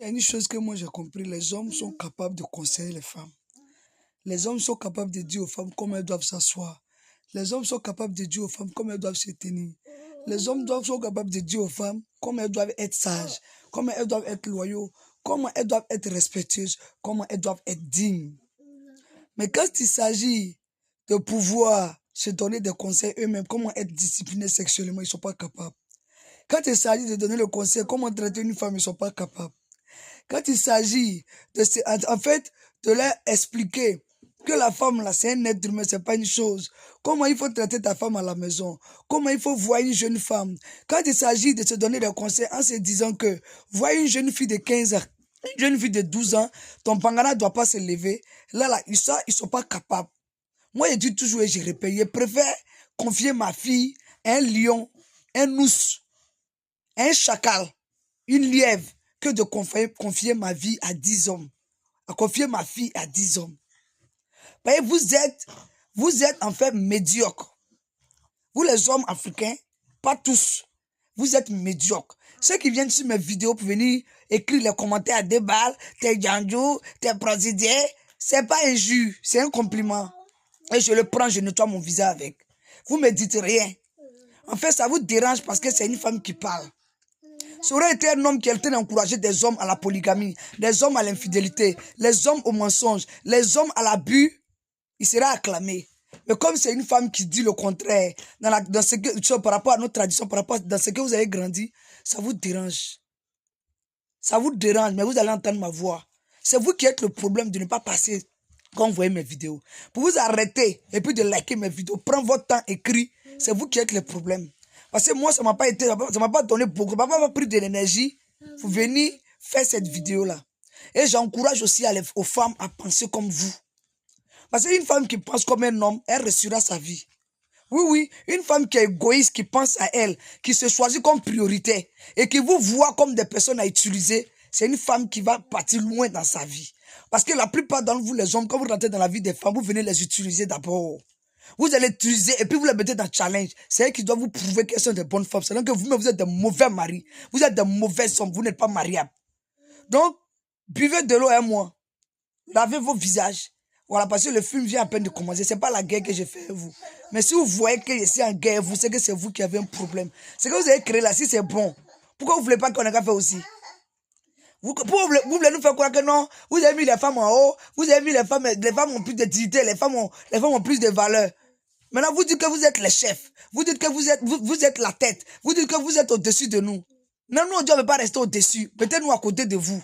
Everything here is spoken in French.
Il y a une chose que moi j'ai compris, les hommes sont capables de conseiller les femmes. Les hommes sont capables de dire aux femmes comment elles doivent s'asseoir. Les hommes sont capables de dire aux femmes comment elles doivent se tenir. Les hommes sont capables de dire aux femmes comment elles doivent être sages, comment elles doivent être loyaux, comment elles doivent être respectueuses, comment elles doivent être dignes. Mais quand il s'agit de pouvoir se donner des conseils eux-mêmes, comment être disciplinés sexuellement, ils ne sont pas capables. Quand il s'agit de donner le conseil, comment traiter une femme, ils ne sont pas capables. Quand il s'agit de leur expliquer que la femme, là, c'est un être humain, c'est pas une chose. Comment il faut traiter ta femme à la maison. Comment il faut voir une jeune femme. Quand il s'agit de se donner des conseils en se disant que, voir une jeune fille de 15 ans, une jeune fille de 12 ans, ton pangana ne doit pas se lever. Là, ils sont pas capables. Moi, je dis toujours et je répète, je préfère confier ma fille à un lion, un ours, un chacal, une lièvre, que de confier ma vie à 10 hommes. À confier ma fille à 10 hommes. Voyez, vous êtes en fait médiocres. Vous les hommes africains, pas tous, vous êtes médiocres. Ceux qui viennent sur mes vidéos pour venir écrire les commentaires à 2 balles, t'es Djandjou, t'es Prosidé, c'est pas un jus, c'est un compliment. Et je le prends, je nettoie mon visage avec. Vous me dites rien. En fait, ça vous dérange parce que c'est une femme qui parle. Ça aurait été un homme qui était d'encourager des hommes à la polygamie, des hommes à l'infidélité, les hommes au mensonge, les hommes à l'abus, il sera acclamé. Mais comme c'est une femme qui dit le contraire, par rapport à notre tradition, par rapport à ce que vous avez grandi, ça vous dérange. Ça vous dérange, mais vous allez entendre ma voix. C'est vous qui êtes le problème de ne pas passer quand vous voyez mes vidéos. Pour vous arrêter et puis de liker mes vidéos, prendre votre temps écrit, c'est vous qui êtes le problème. Parce que moi, ça m'a pas donné beaucoup, ça m'a pas pris de l'énergie pour venir faire cette vidéo-là. Et j'encourage aussi aux femmes à penser comme vous. Parce qu'une femme qui pense comme un homme, elle réussira sa vie. Oui, une femme qui est égoïste, qui pense à elle, qui se choisit comme priorité et qui vous voit comme des personnes à utiliser, c'est une femme qui va partir loin dans sa vie. Parce que la plupart d'entre vous, les hommes, quand vous rentrez dans la vie des femmes, vous venez les utiliser d'abord. Vous allez utiliser et puis vous les mettez dans le challenge. C'est eux qui doivent vous prouver qu'elles sont des bonnes femmes. C'est donc que vous-même, vous êtes de mauvais maris. Vous êtes de mauvais hommes. Vous n'êtes pas mariables. Donc, buvez de l'eau un mois. Lavez vos visages. Voilà, parce que le film vient à peine de commencer. Ce n'est pas la guerre que j'ai fait à vous. Mais si vous voyez que je suis en guerre, vous savez que c'est vous qui avez un problème. C'est que vous avez créé là, si c'est bon. Pourquoi vous ne voulez pas qu'on ait fait aussi? Vous voulez nous faire croire que non? Vous avez mis les femmes en haut. Vous avez mis les femmes ont plus de dignité. Les femmes ont plus de valeur. Maintenant, vous dites que vous êtes les chefs. Vous dites que vous êtes la tête. Vous dites que vous êtes au-dessus de nous. Non, nous, Dieu ne veut pas rester au-dessus. Peut-être nous à côté de vous.